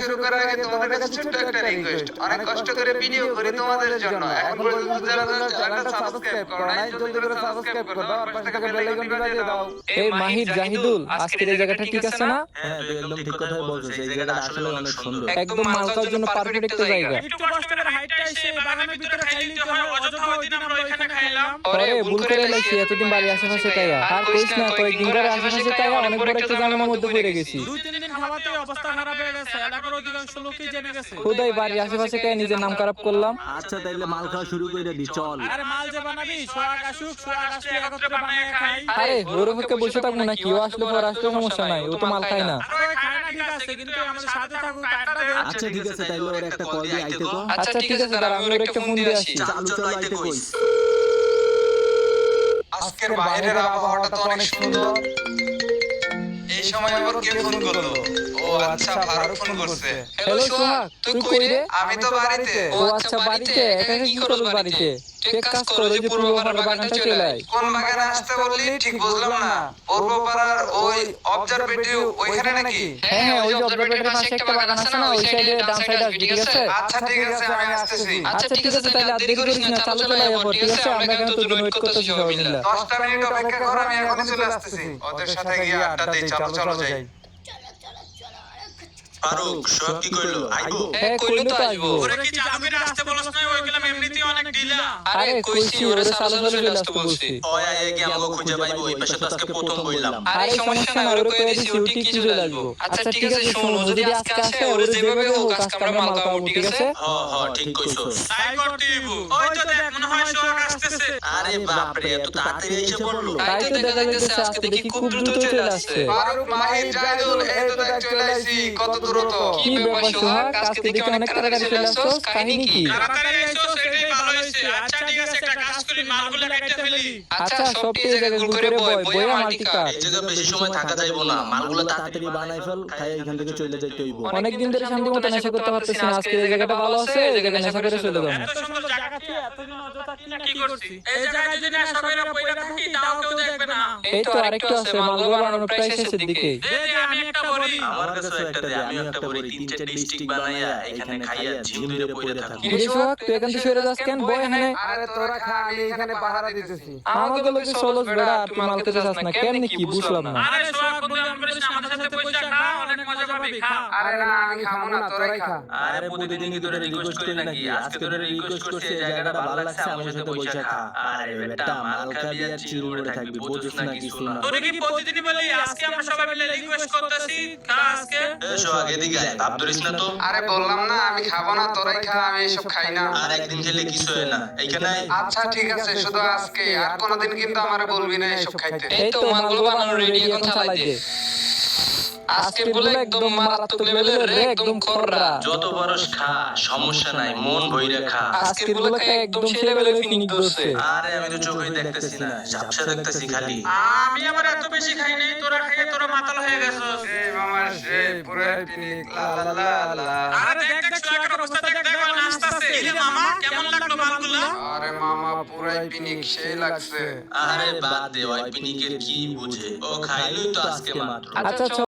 শুরু করার আগে তোমাদের কাছে ছোট্ট একটা রিকোয়েস্ট, অনেক কষ্ট করে ভিডিও করি তোমাদের জন্য, এখন পর্যন্ত যারা চ্যানেলটা সাবস্ক্রাইব করো নাই জলদি করে সাবস্ক্রাইব করে দাও আর পাশে থাকা বেল আইকনটি বাজিয়ে দাও। এই মাহির জাহিদুল, আজকের এই জায়গাটা ঠিক আছে না? হ্যাঁ তুই একদম ঠিক কথাই বলছিস, এই জায়গাটা আসলে অনেক সুন্দর, একদম মালকার জন্য পারফেক্ট একটা জায়গা। একটু কষ্ট করে হাইটটা এসে বাগানের ভিতরে খাই নিতে হয়, অযথা ওই দিন আমরা এখানে খাইলাম। আরে ভুল করে লাইছি, এতদিন বাড়ি আশেপাশে কাইয়া আর কইস না, কয়েকদিন ধরে আশেপাশে কাইয়া অনেক বড় একটা ঝামেলার মধ্যে পড়ে গেছি। 2-3 দিন খাওয়াতেই অবস্থা খারাপ হয়ে গেছে, এলাকার অধিকাংশ লোকই জেনে গেছে। খুদাই বাড়ি আশেপাশে কাইয়া নিজের নাম খারাপ করলাম। আচ্ছা তাইলে মাল খাওয়া শুরু করে দি, চল। আরে মাল যে বানাবি, সোয়াগ আসুক, সোয়াগ আসলে একত্রে বানিয়ে খাই। আরে ওর পক্ষে বসে থাকবো না, কেউ আসলে পর আসলে সমস্যা নাই, ও তো মাল খায় না। আরে ওই খায় না ঠিক আছে, কিন্তু আমাদের সাথে থাকুক, টাকাটা দে। আচ্ছা ঠিক আছে, তাইলে ওর একটা কল দিয়ে আইতে কো। আচ্ছা ঠিক আছে, দাঁড়া আমি ওর একটা ফোন দিয়ে আসি। চালু চালু আইতে কই। আজকের বাইরের আবহাওয়াটা তো অনেক সুন্দর। এই সময় আবার কে ফোন করলো? ও আচ্ছা, ফারুক ফোন করছে। হ্যালো সোহাগ, তুই কই রে? আমি তো বাড়িতে। ও আচ্ছা বাড়িতে, একা একা কি করছ বাড়িতে? তুই এক কাজ কর, ওই যে পূর্ব পাড়ার বাগানটা চলে আয়। কোন বাগানে আসতে বললি ঠিক বুঝলাম না। পূর্বপাড়ার ওই অবজারভেটরি ওইখানে নাকি? হ্যাঁ হ্যাঁ, ওই যে অবজারভেটরির পাশে একটা বাগান আছে না, ওই সাইডে ডান সাইডে আসবি, ঠিক আছে? আচ্ছা ঠিক আছে, আমি আসতেছি। আচ্ছা ঠিক আছে, তাহলে আর দেরি করিস না, চালু চলে আয়, ঠিক আছে? আমরা এখানে তোর জন্য ওয়েট করতেছি সবাই মিলে। 10টা মিনিট অপেক্ষা কর, আমি এখনই চলে আসতেছি। ওদের সাথে গিয়ে আড্ডা দেই, চলো চলো যাই। ফারুক সব কি কইলো? আইবো? হ্যাঁ কইলো তো আসবো। ওরে কি চালু করে আসতে বলছ না? ওইগুলা এমনিতেই অনেক ঢিলা। আরে কইছি ওরে চালু চলে আসতে বলছি। ওই আগে আমাকে খুঁজে পাইবো, এই পাশে তো আজকে প্রথম বইলাম। আরে সমস্যা না, ওরে কইয়া দিছি, ও ঠিক চলে আসবো। আচ্ছা ঠিক আছে, শোনো, যদি আজকে আসে ওরে যেভাবে হোক আজকে আমরা মাল খাওয়াবো, ঠিক আছে? হ্যাঁ ঠিক কইছস। তাই করতে হইব। ওই তো দেখ, মনে হয় সোয়াগ আসতেছে। আরে বাপ রে, এত তাড়াতাড়ি এসে পড়লো। তাই তো দেখা যাইতেছে, আজকে দেখি খুব দ্রুত চলে আসছে। ফারুক, মাহির, জাহিদুল, এই তো দেখ চলে আইছি, কত দ্রুত। কি ব্যাপার সোহাগ, আজকে দেখি অনেক তাড়াতাড়ি চলে আসছস, কাহিনী কি? তাড়াতাড়ি আইছো, সেটাই ভালো হইছে। আচ্ছা ঠিক আছে, একটা কাজ করি, মালগুলো কেটে ফেলি। আচ্ছা সব ঠিক জায়গায় গুল করে বয়া মাল্টি কাট। এই জায়গা বেশি সময় থাকা যাইবো না, মালগুলো তাড়াতাড়ি তাড়াতাড়ি বানাই ফেল, খাই এখান থেকে চলে যাইতে হইব। অনেকদিন ধরে শান্তি মতো নেশা করতে পারতেছি না, আজকে এই জায়গাটা ভালো আছে, এই জায়গায় নেশা করে চলে যাবো। এত সুন্দর জায়গা তুই এতদিন অযথা কি করছিস? এই জায়গায় যদি না সবাইরা পয়রা থাকি, তাও কেউ দেখবে না। এই তো আরেকটু আছে, মালগুলো বানানো প্রায় শেষের দিকে। দে দে, আমি একটা বলি। আমার কাছে একটা দে, আমিও একটা বড়ি 3-4 স্টিক বানাইয়া এখানে খাইয়া ঝিম ধরে পড়ে থাকি। কিরে সোহাগ, তুই এখান থেকে সরে যাস কেন? বয় এখানে। আরে তোরা খা, আমি এখানে পাহারা দিতেছি। আমাকে লোকে সোলস বেড়া, আর তুই মাল খেতে চাস না কেমনি, কি বুঝলাম না। আরে সোহাগ বন্ধু, আমি বলিস না, আমাদের সাথে বসে খা, অনেক মজা পাবি, খা। আরে না, আমি খাবো না, তোরাই খা। আরে প্রতিদিনই তোরে রিকোয়েস্ট করি নাকি? আজকে তোরে রিকোয়েস্ট করছি, এই জায়গাটা ভালো লাগছে, আমার সাথে বসে খা। আরে বেটা, মাল খাবি আর চিল করে থাকবি, বুঝছ না কিছু না। তোরে কি প্রতিদিনই বলি, আজকে আমরা সবাই মিলে রিকোয়েস্ট করতেছি, খা আজকে। এসো আগে দিকে আয়, ভাব ধরিস না তো। আরে বললাম না, আমি খাবো না, তোরাই খা, আমি এসব খাই না। আর একদিন খেলে কিছু হয় না, এইখানে আয়। আচ্ছা ঠিক আছে, শুধু আজকে, আর কোনোদিন কিন্তু আমারে বলবি না এসব খাইতে। এই তো মালগুলো বানানো রেডি, এখন চালাই দে। আজকে বলে একদম মারাত্মক লেভেলের রে, একদম খররা। যত বরস খা, সমস্যা নাই, মন ভইরা খা। আজকে বলে একদম সেই লেভেলের ফিনিশ করছে। আরে আমি তো চোখেই দেখতেছি না, ঝাপসা দেখতেছি খালি। আমি আবার এত বেশি খাই নাই, তোরা খাইয়ে তোরা মাতাল হয়ে গেছস। এই মামা, সেই পুরো পিকনিক, লা লা লা লা। আরে দেখ দেখ, সোহাগের অবস্থা দেখ, দেখ ও নাচতাছে। এই যে মামা, কেমন লাগলো মালগুলো? আরে মামা, পুরাই পিকনিক, সেই লাগছে। আরে বাদ দে, ওই পিনিকের কি বুঝে? ও খাইলই তো আজকে মাত্র। আচ্ছা